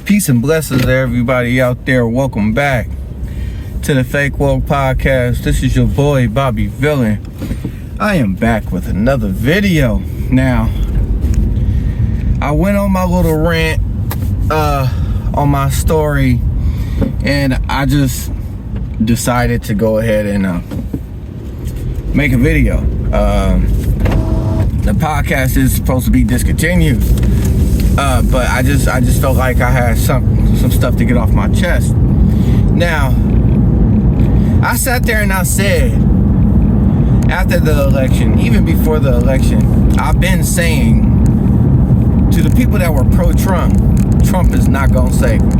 Peace and blessings to everybody out there. Welcome back to the Fake Woke Podcast. This is your boy, BobbyVILN. I am back with another video. Now, I went on my little rant on my story, and I just decided to go ahead and make a video. The podcast is supposed to be discontinued, but I just felt like I had some stuff to get off my chest. Now, I sat there and I said, after the election, even before the election, I've been saying to the people that were pro-Trump, Trump is not gonna save you.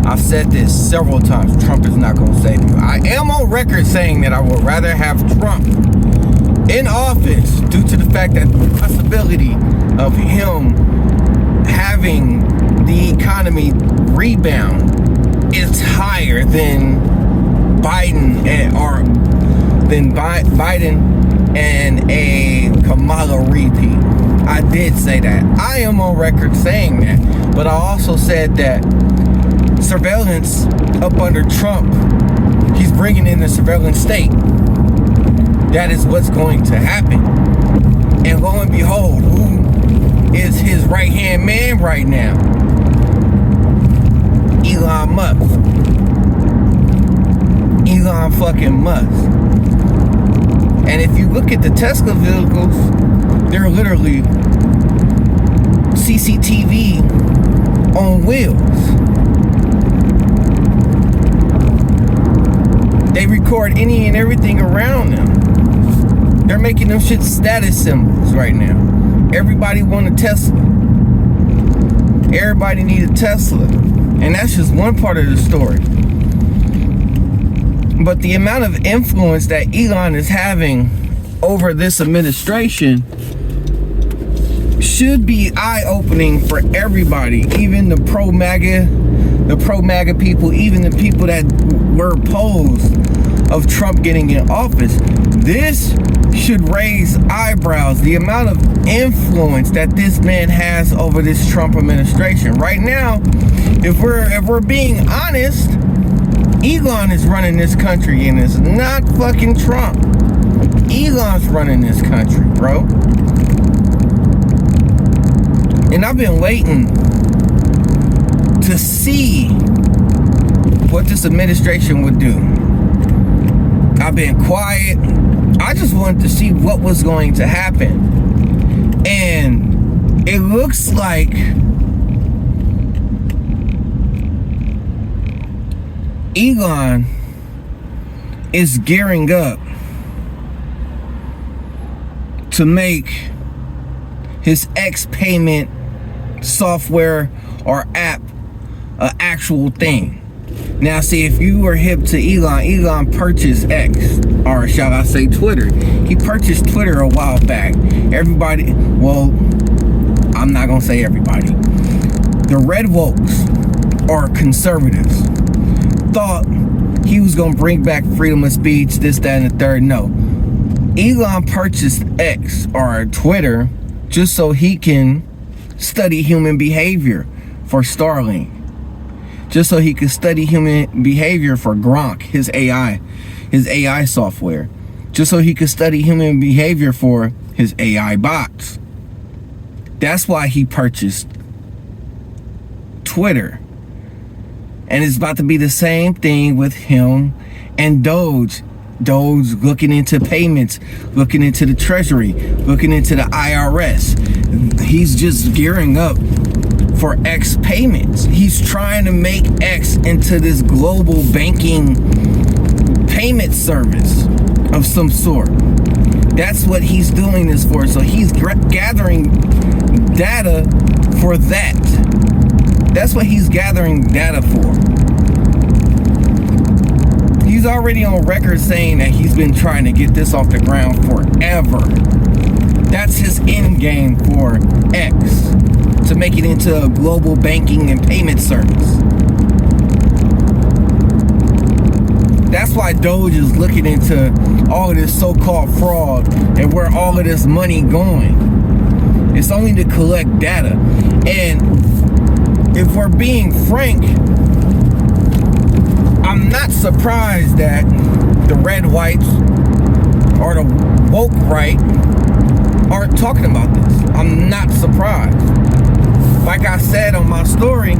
I've said this several times, Trump is not gonna save you. I am on record saying that I would rather have Trump in office due to the fact that the possibility of him having the economy rebound is higher than Biden and a Kamala repeat. I did say that. I am on record saying that. But I also said that surveillance up under Trump, he's bringing in the surveillance state. That is what's going to happen. And lo and behold, who is his right-hand man right now? Elon Musk. Elon fucking Musk. And if you look at the Tesla vehicles, they're literally CCTV on wheels. They record any and everything around them. They're making them shit status symbols right now. Everybody want a Tesla. Everybody need a Tesla. And that's just one part of the story. But the amount of influence that Elon is having over this administration should be eye-opening for everybody, even the pro-MAGA people, even the people that were opposed of Trump getting in office. This should raise eyebrows, the amount of influence that this man has over this Trump administration. Right now, if we're being honest, Elon is running this country, and it's not fucking Trump. Elon's running this country, bro. And I've been waiting to see what this administration would do. I've been quiet. I just wanted to see what was going to happen. And it looks like Elon is gearing up to make his X payment software or app an actual thing. Now, see, if you were hip to Elon purchased X, or shall I say Twitter. He purchased Twitter a while back. Everybody, well, I'm not gonna say everybody. The red wokes, or conservatives, thought he was gonna bring back freedom of speech, this, that, and the third. No. Elon purchased X, or Twitter, just so he can study human behavior for Starlink. Just so he could study human behavior for Gronk, his AI software. Just so he could study human behavior for his AI bots. That's why he purchased Twitter. And it's about to be the same thing with him and Doge. Doge looking into payments, looking into the Treasury, looking into the IRS. He's just gearing up for X payments. He's trying to make X into this global banking payment service of some sort. That's what he's doing this for. So he's gathering data for that. That's what he's gathering data for. He's already on record saying that he's been trying to get this off the ground forever. That's his end game for X, to make it into a global banking and payment service. That's why Doge is looking into all of this so-called fraud and where all of this money going. It's only to collect data. And if if we're being frank, I'm not surprised that the red whites or the woke right aren't talking about this. I'm not surprised. Like I said on my story,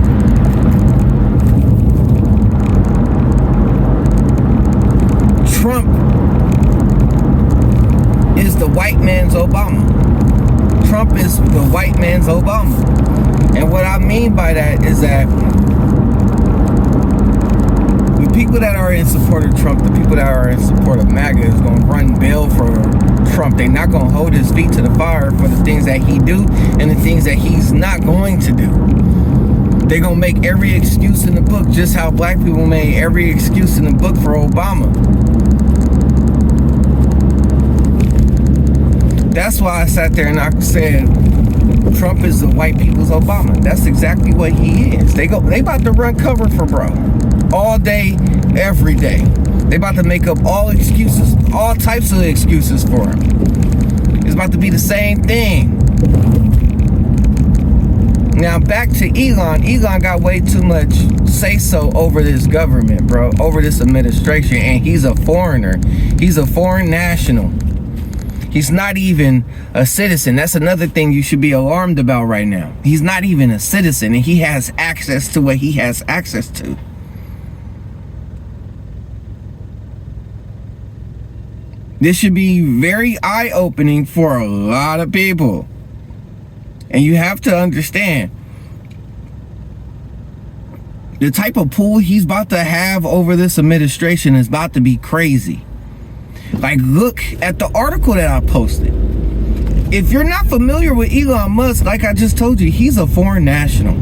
Trump is the white man's Obama. Trump is the white man's Obama. And what I mean by that is that the people that are in support of Trump, the people that are in support of MAGA is going to run bail for Trump. They're not going to hold his feet to the fire for the things that he do and the things that he's not going to do. They're going to make every excuse in the book, just how black people made every excuse in the book for Obama. That's why I sat there and I said, Trump is the white people's Obama. That's exactly what he is. They about to run cover for bro. All day, every day. They about to make up all excuses, all types of excuses for him. It's about to be the same thing. Now back to Elon. Elon got way too much say-so over this government, bro. Over this administration. And he's a foreigner. He's a foreign national. He's not even a citizen. That's another thing you should be alarmed about right now. He's not even a citizen, and he has access to what he has access to. This should be very eye-opening for a lot of people. And you have to understand, the type of pull he's about to have over this administration is about to be crazy. Like, look at the article that I posted. If you're not familiar with Elon Musk, like I just told you, he's a foreign national.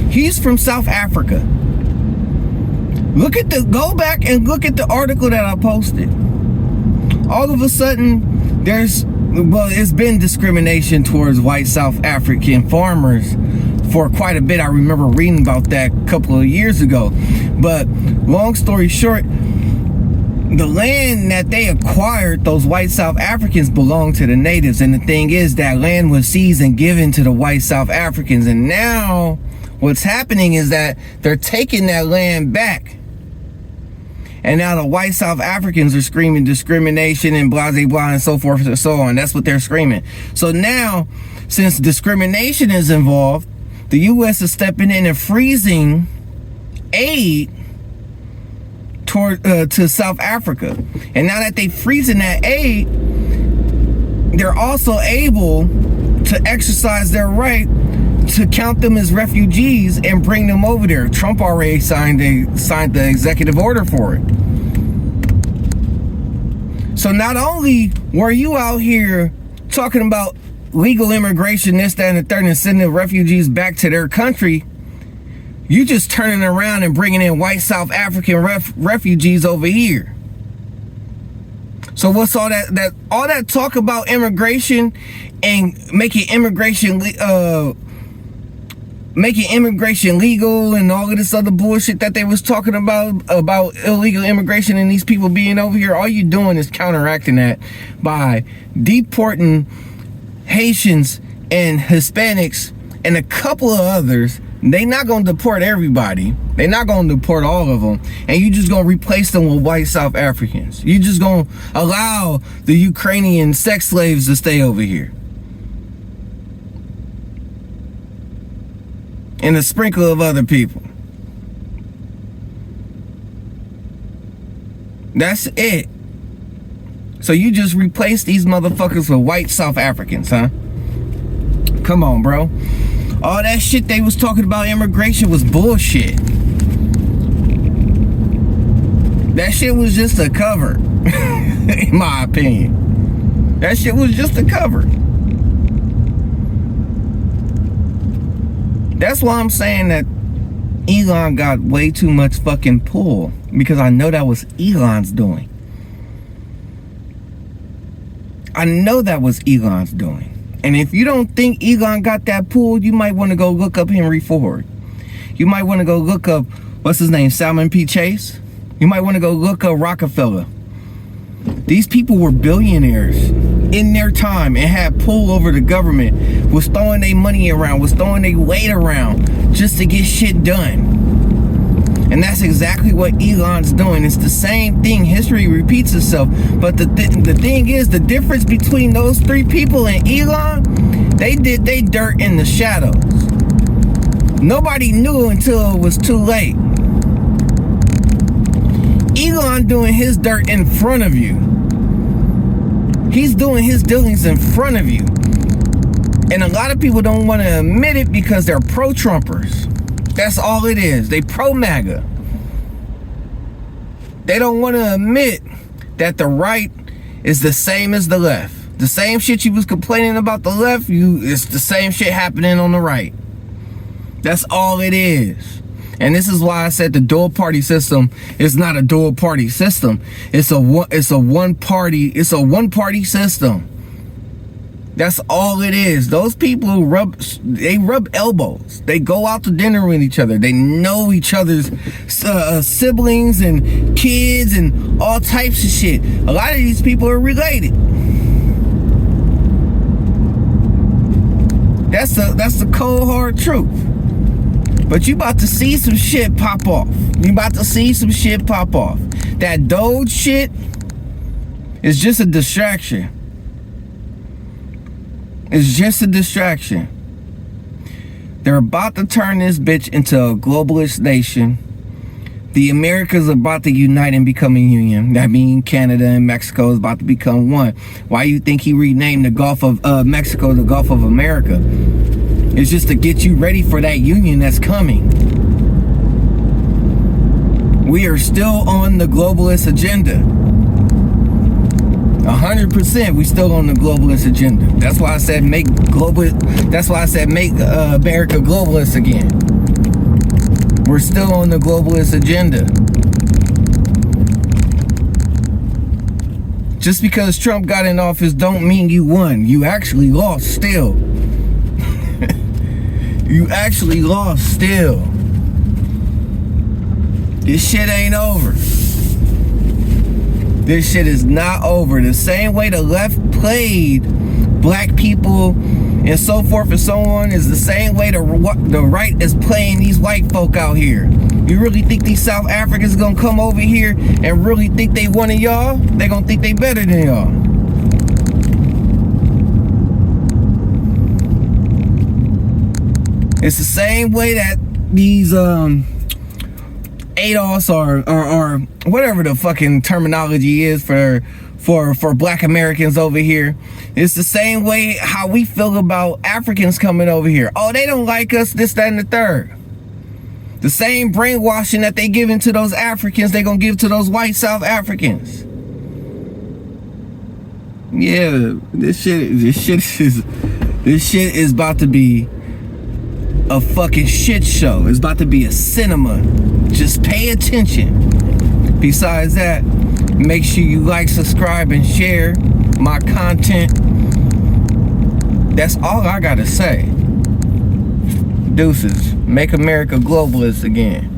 He's from South Africa. Go back and look at the article that I posted. All of a sudden, it's been discrimination towards white South African farmers for quite a bit. I remember reading about that a couple of years ago. But long story short, the land that they acquired, those white South Africans, belonged to the natives. And the thing is, that land was seized and given to the white South Africans. And now what's happening is that they're taking that land back. And now the white South Africans are screaming discrimination and blah, blah, blah, and so forth and so on. That's what they're screaming. So now, since discrimination is involved, the U.S. is stepping in and freezing aid to South Africa. And now that they freezing that aid, they're also able to exercise their right to count them as refugees and bring them over there. Trump already signed the executive order for it. So not only were you out here talking about legal immigration, this, that, and the third, and sending refugees back to their country, you just turning around and bringing in white South African refugees over here. So what's all that talk about immigration and making immigration legal and all of this other bullshit that they was talking about illegal immigration and these people being over here? All you doing is counteracting that by deporting Haitians and Hispanics and a couple of others. They not going to deport everybody. They not going to deport all of them. And you just going to replace them with white South Africans. You just going to allow the Ukrainian sex slaves to stay over here. And a sprinkle of other people. That's it. So you just replace these motherfuckers with white South Africans, huh? Come on, bro. All that shit they was talking about immigration was bullshit. That shit was just a cover, in my opinion. That shit was just a cover. That's why I'm saying that Elon got way too much fucking pull, because I know that was Elon's doing. I know that was Elon's doing. And if you don't think Elon got that pull, you might want to go look up Henry Ford. You might want to go look up, what's his name, Salmon P. Chase. You might want to go look up Rockefeller. These people were billionaires. in their time and had pull over the government, was throwing their money around, was throwing their weight around just to get shit done. And that's exactly what Elon's doing. It's the same thing. History repeats itself. But the thing is, the difference between those three people and Elon, they did they dirt in the shadows. Nobody knew until it was too late. Elon doing his dirt in front of you. He's doing his dealings in front of you. And a lot of people don't want to admit it because they're pro-Trumpers. That's all it is. They pro-MAGA. They don't want to admit that the right is the same as the left. The same shit you was complaining about the left, it's the same shit happening on the right. That's all it is. And this is why I said the dual party system is not a dual party system. It's a one party system. That's all it is. Those people who rub elbows. They go out to dinner with each other. They know each other's siblings and kids and all types of shit. A lot of these people are related. That's the cold hard truth. But you about to see some shit pop off. You about to see some shit pop off. That Doge shit is just a distraction. It's just a distraction. They're about to turn this bitch into a globalist nation. The Americas are about to unite and become a union. That means Canada and Mexico is about to become one. Why you think he renamed the Gulf of Mexico the Gulf of America? It's just to get you ready for that union that's coming. We are still on the globalist agenda. 100%, we still on the globalist agenda. That's why I said make America globalist again. We're still on the globalist agenda. Just because Trump got in office don't mean you won. You actually lost still. You actually lost still. This shit ain't over. This shit is not over. The same way the left played black people and so forth and so on is the same way the right is playing these white folk out here. You really think these South Africans gonna come over here and really think they one of y'all? They gonna think they better than y'all. It's the same way that these ADOS or whatever the fucking terminology is for black Americans over here. It's the same way how we feel about Africans coming over here. Oh, they don't like us, this, that, and the third. The same brainwashing that they giving to those Africans, they gonna give to those white South Africans. Yeah, this shit is about to be a fucking shit show. It's about to be a cinema. Just pay attention. Besides that, make sure you like, subscribe, and share my content. That's all I gotta say. Deuces. Make America globalist again.